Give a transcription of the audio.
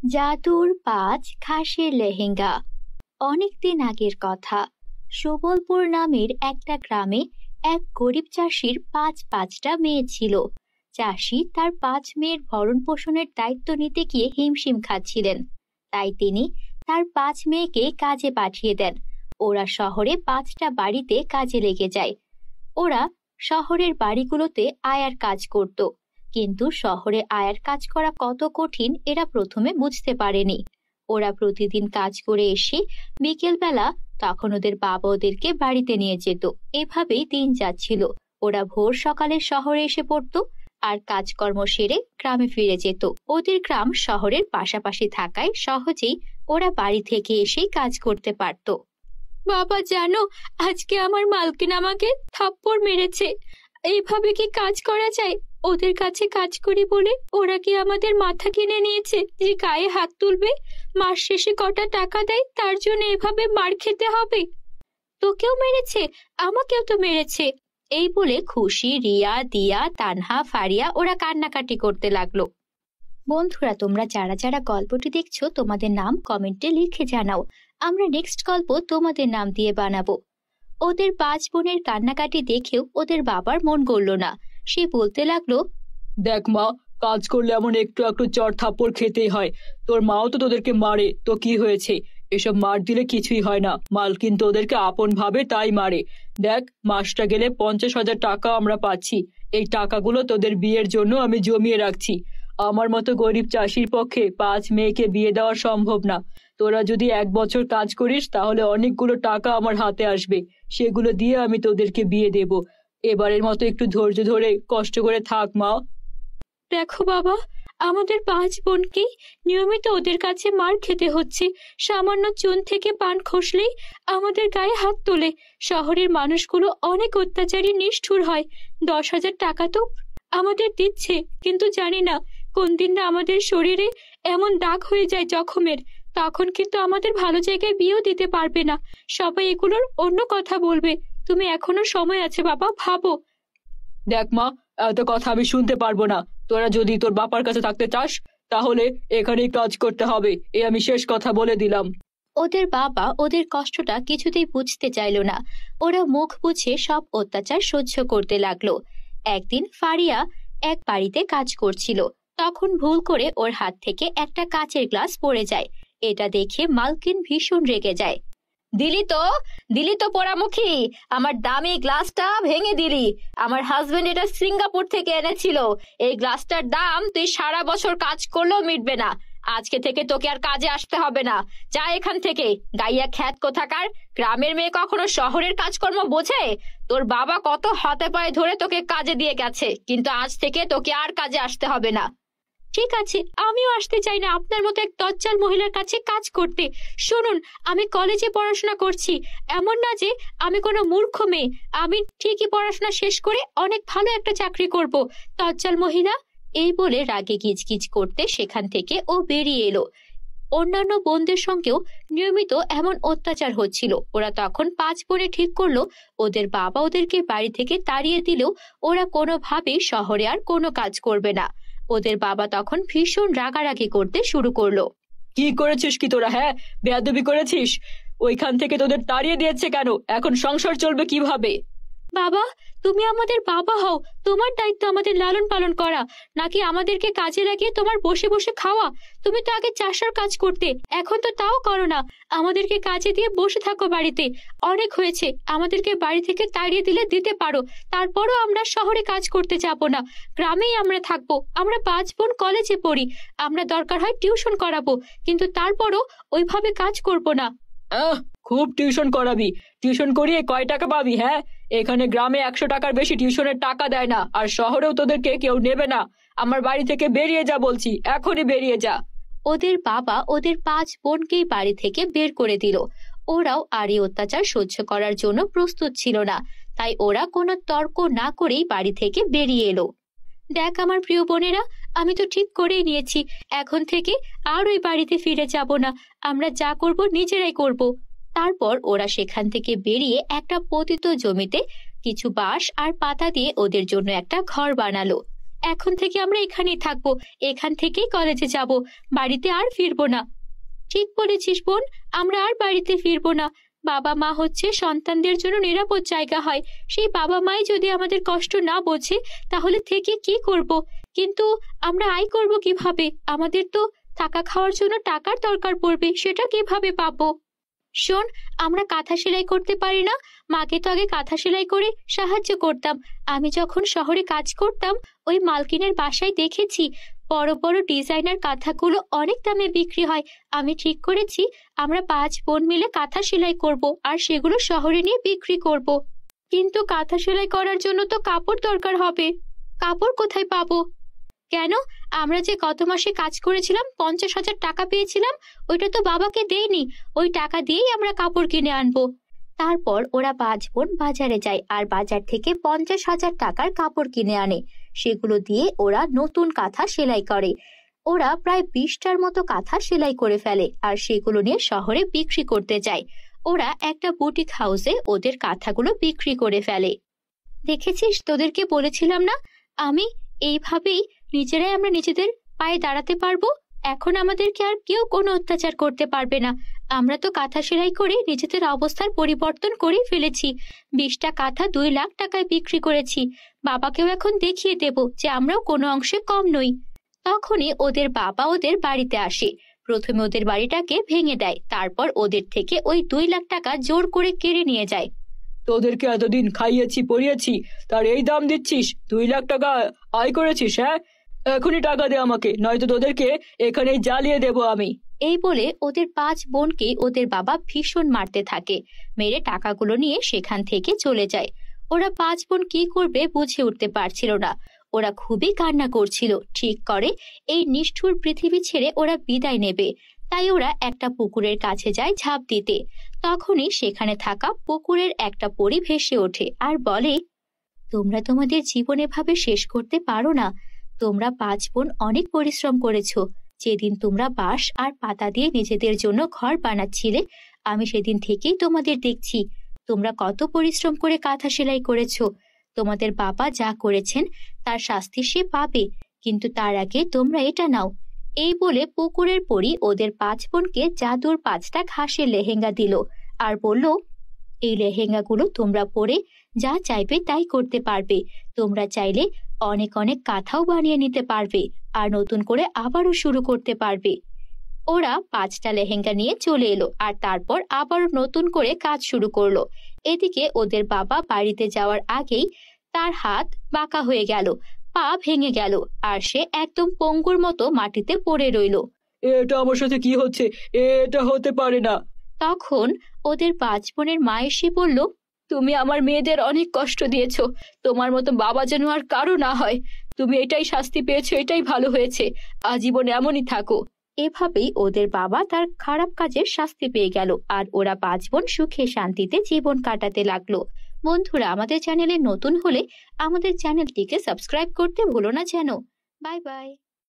জাদুর ৫ খাসের লেহেঙ্গা। অনেকদিন আগের কথা। সুবলপুর নামের একটা গ্রামে এক গরিব চাষির পাঁচটা মেয়ে ছিল। চাষি তার ৫ মেয়ের ভরণ পোষণের দায়িত্ব নিতে গিয়ে হিমশিম খাচ্ছিলেন। তাই তিনি তার ৫ মেয়েকে কাজে পাঠিয়ে দেন। ওরা শহরে ৫টা বাড়িতে কাজে লেগে যায়। ওরা শহরের বাড়িগুলোতে আয়ার কাজ করত, কিন্তু শহরে আয়ার কাজ করা কত কঠিন এরা প্রথমে বুঝতে পারেনি। ওরা প্রতিদিন কাজ করে এসে বিকেলবেলা তখন ওদের বাবা ওদেরকে বাড়িতে নিয়ে যেত। এভাবেই দিন যাচ্ছিল। ওরা ভোর সকালে শহরে এসে পড়তো আর কাজকর্ম সেরে গ্রামে ফিরে যেত। ওদের গ্রাম শহরের পাশাপাশি থাকায় সহজেই ওরা বাড়ি থেকে এসেই কাজ করতে পারত। বাবা জানো, আজকে আমার মালকিন আমাকে থাপ্পড় মেরেছে। এইভাবে কি কাজ করা যায়? ওদের কাছে কাজ করি বলে ওরা কি আমাদের মাথা কিনে নিয়েছে যে গায়ে হাত তুলবে? মাস শেষে কটা টাকা দেয় তার জন্য এভাবে মার খেতে হবে? তোকেও মেরেছে, আমাকেও তো মেরেছে। এই বলে খুশি, রিয়া, দিয়া, তানহা, ফারিয়া ওরা কান্নাকাটি করতে লাগলো। বন্ধুরা, তোমরা যারা যারা গল্পটি দেখছো তোমাদের নাম কমেন্টে লিখে জানাও। আমরা নেক্সট গল্প তোমাদের নাম দিয়ে বানাবো। ওদের ৫ বোনের কান্নাকাটি দেখেও ওদের বাবার মন গড়ল না। সে বলতে লাগলো, দেখ মা, কাজ করলে এমন একটু একটু চড় থাপ্পড় খেতেই হয়। তোর মাও তো তোদেরকে মারে, তো কি হয়েছে? এসব মার দিলে কিছুই হয় না। মালকিন তোদেরকে আপন ভাবে তাই মারে। দেখ, মাসটা গেলে ৫০,০০০ টাকা আমরা পাচ্ছি। এই টাকাগুলো তোদের বিয়ের জন্য আমি জমিয়ে রাখছি। আমার মতো গরিব চাষির পক্ষে ৫ মেয়েকে বিয়ে দেওয়া সম্ভব না। তোরা যদি ১ বছর কাজ করিস তাহলে অনেকগুলো টাকা আমার হাতে আসবে। সেগুলো দিয়ে আমি তোদেরকে বিয়ে দেব। এবারের মতো একটু ধৈর্য ধরে কষ্ট করে থাক মা। দেখো বাবা, আমাদের ৫ বোনকেই নিয়মিত ওদের কাছে মার খেতে হচ্ছে। সামান্য চুন থেকে পান খসলেই আমাদের গায়ে হাত তোলে। শহরের মানুষগুলো অনেক অত্যাচারী, নিষ্ঠুর হয়। ১০,০০০ টাকা তো আমাদের দিচ্ছে, কিন্তু জানি না কোন দিন না আমাদের শরীরে এমন দাগ হয়ে যায় জখমের, তখন কিন্তু আমাদের ভালো জায়গায় বিয়েও দিতে পারবে না। সবাই এগুলোর অন্য কথা বলবে। তুমি এখনো সময় আছে বাবা, ভাবো। দেখ মা, এত কথা আমি শুনতে পারবো না। তোরা যদি তোর বাবার কাছে থাকতে চাস তাহলে এখানেই কাজ করতে হবে। আমি শেষ কথা বলে দিলাম। ওদের বাবা ওদের কষ্টটা কিছুতেই বুঝতে চাইল না। ওরা মুখ বুঝে সব অত্যাচার সহ্য করতে লাগলো। একদিন ফারিয়া এক বাড়িতে কাজ করছিল। তখন ভুল করে ওর হাত থেকে একটা কাচের গ্লাস পড়ে যায়। এটা দেখে মালকিন ভীষণ রেগে যায়। দিলি তো পোড়ামুখী, আমার দামি গ্লাসটা ভেঙে দিলি। আমার হাজবেন্ড এটা সিঙ্গাপুর থেকে এনেছিল। এই গ্লাসটার দাম তুই সারা বছর কাজ করলেও মিটবে না। আজকে থেকে তোকে আর কাজে আসতে হবে না। যা এখান থেকে, গাইয়া খ্যাত কোথাকার। গ্রামের মেয়ে কখনো শহরের কাজকর্ম বোঝে? তোর বাবা কত হাতে পায়ে ধরে তোকে কাজে দিয়ে গেছে, কিন্তু আজ থেকে তোকে আর কাজে আসতে হবে না। ঠিক আছে, আমিও আসতে চাই না আপনার মতো এক দজ্জাল মহিলার কাছে কাজ করতে। শুনুন, আমি কলেজে পড়াশোনা করছি। এমন না যে আমি কোনো মূর্খ মেয়ে। আমি ঠিকই পড়াশোনা শেষ করে অনেক ভালো একটা চাকরি করব। দজ্জাল মহিলা এই বলে রাগে গিজগিজ করতে সেখান থেকে ও বেরিয়ে এলো। অন্যান্য বোনদের সঙ্গেও নিয়মিত এমন অত্যাচার হচ্ছিল। ওরা তখন ৫ বোনে ঠিক করলো ওদের বাবা ওদেরকে বাড়ি থেকে তাড়িয়ে দিলেও ওরা কোনোভাবেই শহরে আর কোনো কাজ করবে না। ওদের বাবা তখন ভীষণ রাগারাগি করতে শুরু করলো। কি করেছিস কি তোরা? হ্যাঁ, বেয়াদবি করেছিস। ওইখান থেকে তোদের তাড়িয়ে দিয়েছে কেন? এখন সংসার চলবে কিভাবে? বাবা, তুমি আমাদের বাবা হও, তোমার দায়িত্ব আমাদের লালন পালন করা, নাকি আমাদেরকে কাজে লাগিয়ে তোমার বসে বসে খাওয়া? তুমি তো আগে চাষার কাজ করতে, এখন তো তাও করো না। আমাদেরকে কাজে দিয়ে বসে থাকো বাড়িতে। অনেক হয়েছে, আমাদেরকে বাড়ি থেকে তাড়িয়ে দিলে দিতে পারো, তারপরও আমরা শহরে কাজ করতে যাব না। গ্রামেই আমরা থাকবো। আমরা ৫ বোন কলেজে পড়ি, আমরা দরকার হয় টিউশন করাবো, কিন্তু তারপরও ওইভাবে কাজ করব না। খুব টিউশন করাবি? টিউশন করিয়ে কয় টাকা পাবি? হ্যাঁ, এখানে গ্রামে ১০০ টাকার বেশি টিউশনের টাকা দেয় না, আর শহরেও তোদেরকে কেউ নেবে না। আমার বাড়ি থেকে বেরিয়ে যা বলছি, এখনই বেরিয়ে যা। ওদের বাবা ওদের ৫ বোনকেই বাড়ি থেকে বের করে দিল। ওরাও আর এই অত্যাচার সহ্য করার জন্য প্রস্তুত ছিল না, তাই ওরা কোনো তর্ক না করেই বাড়ি থেকে বেরিয়ে এলো। দেখ আমার প্রিয় বোনেরা, আমি তো ঠিক করেই নিয়েছি, এখন থেকে আর ওই বাড়িতে ফিরে যাব না। আমরা যা করব নিজেরাই করব। তারপর ওরা সেখান থেকে বেরিয়ে একটা পতিত জমিতে কিছু বাঁশ আর পাতা দিয়ে ওদের জন্য একটা ঘর বানালো। এখন থেকে আমরা এখানেই থাকবো, এখান থেকেই কলেজে যাব, বাড়িতে আর ফিরবো না। ঠিক বলেছিস বোন, আমরা আর বাড়িতে ফিরবো না। বাবা মা হচ্ছে সন্তানদের জন্য নিরাপদ জায়গা হয়। সেই বাবা মাই যদি আমাদের কষ্ট না বোঝে তাহলে থেকে কি করব? কিন্তু আমরা আয় করব কিভাবে? আমাদের তো থাকা খাওয়ার জন্য টাকার দরকার পড়বে, সেটা কিভাবে পাবো? শোন, আমরা কাঁথা সেলাই করতে পারি না? মাকে তো আগে কাঁথা সেলাই করে সাহায্য করতাম। আমি যখন শহরে কাজ করতাম ওই মালকিনের বাসায় দেখেছি বড় বড় ডিজাইনার কাঁথাগুলো অনেক দামে বিক্রি হয়। আমি ঠিক করেছি আমরা 5 বোন মিলে কাঁথা সেলাই করব আর সেগুলো শহরে নিয়ে বিক্রি করব। কিন্তু কাঁথা সেলাই করার জন্য তো কাপড় দরকার হবে। কাপড় কোথায় পাবো? কেন? আমরা যে গত মাসে কাজ করেছিলাম 50,000 টাকা পেয়েছিলাম, ওইটা তো বাবাকে দেইনি। ওই টাকা দিয়েই আমরা কাপড় কিনে আনবো। তারপর ওরা 5 বোন বাজারে যায় আর বাজার থেকে 50,000 টাকার কাপড় কিনে আনে। সেগুলো দিয়ে ওরা নতুন কাঁথা সেলাই করে। ওরা প্রায় 20টার মতো কাঁথা সেলাই করে ফেলে আর সেগুলো নিয়ে শহরে বিক্রি করতে যায়। ওরা একটা বুটিক হাউসে ওদের কাঁথাগুলো বিক্রি করে ফেলে। দেখেছিস, তোদেরকে বলেছিলাম না, আমি এইভাবেই নিজেরাই আমরা নিজেদের পায়ে দাঁড়াতে পারবো। এখন আমাদেরকে আর কেউ কোনো অত্যাচার করতে পারবে না। আমরা তো কাঁথা সেলাই করে নিজেদের অবস্থার পরিবর্তন করে ফেলেছি। 20টা কাঁথা 2 লাখ টাকায় বিক্রি করেছি। বাবাকেও এখন দেখিয়ে দেব যে আমরাও কোনো অংশে কম নই। তখনই ওদের বাবা ওদের বাড়িতে আসে। প্রথমে ওদের বাড়িটাকে ভেঙে দেয়, তারপর ওদের থেকে ওই 2 লাখ টাকা জোর করে কেড়ে নিয়ে যায়। তোদেরকে এতদিন খাইয়েছি পরিয়েছি, তার এই দাম দিচ্ছিস? 2 লাখ টাকা আয় করেছিস? হ্যাঁ, এখনই টাকা দে আমাকে, নয়তো তোদেরকে এখানেই জ্বালিয়ে দেবো আমি। এই বলে ওদের 5 বোনকে ওদের বাবা ভীষণ মারতে থাকে। মেরে টাকাগুলো নিয়ে সেখান থেকে চলে যায়। ওরা 5 বোন কি করবে বুঝে উঠতে পারছিল না। ওরা খুবই কান্না করছিল। ঠিক করে এই নিষ্ঠুর পৃথিবী ছেড়ে ওরা বিদায় নেবে। তাই ওরা একটা পুকুরের কাছে যায় ঝাঁপ দিতে। তখনই সেখানে থাকা পুকুরের একটা পরী ভেসে ওঠে আর বলে, তোমরা তোমাদের জীবন এভাবে শেষ করতে পারো না। তোমরা 5 বোন অনেক পরিশ্রম করেছো। যেদিন তোমরা বাঁশ আর পাতা দিয়ে নিজেদের জন্য ঘর বানাচ্ছিলে, আমি সেদিন থেকেই তোমাদের দেখছি। তোমরা কত পরিশ্রম করে কাঁথা সেলাই করেছো। তোমাদের বাবা যা করেছেন তার শাস্তি সে পাবে, কিন্তু তার আগে তোমরা এটা নাও। এই বলে পুকুরের পরী ওদের 5 বোনকে জাদুর 5টা ঘাসের লেহেঙ্গা দিল আর বলল, এই লেহেঙ্গাগুলো তোমরা পরে যা চাইবে তাই করতে পারবে। তোমরা চাইলে অনেক অনেক কাঁথাও বানিয়ে নিতে পারবে আর নতুন করে আবারও শুরু করতে পারবে। ওরা 5টা লেহেঙ্গা নিয়ে চলে এলো আর তারপর আবারও নতুন করে কাজ শুরু করলো। এদিকে ওদের বাবা বাড়িতে যাওয়ার আগেই তার হাত বাঁকা হয়ে গেল, পা ভেঙে গেল আর সে একদম পঙ্গুর মতো মাটিতে পড়ে রইল। এটা আমার সাথে কি হচ্ছে? এটা হতে পারে না। তখন ওদের 5 বোনের মা এসে বলল, তুমি আমার মেয়েদের অনেক কষ্ট দিয়েছো। তোমার মতো বাবা যেন আর কারো না হয়। তুমি এটাই শাস্তি পেয়েছো, এটাই ভালো হয়েছে। আজীবন এমনই থাকো। এভাবেই ওদের বাবা তার খারাপ কাজের শাস্তি পেয়ে গেল আর ওরা 5 বোন সুখে শান্তিতে জীবন কাটাতে লাগলো। বন্ধুরা, আমাদের চ্যানেলে নতুন হলে আমাদের চ্যানেলটিকে সাবস্ক্রাইব করতে ভুলো না যেন। Bye bye.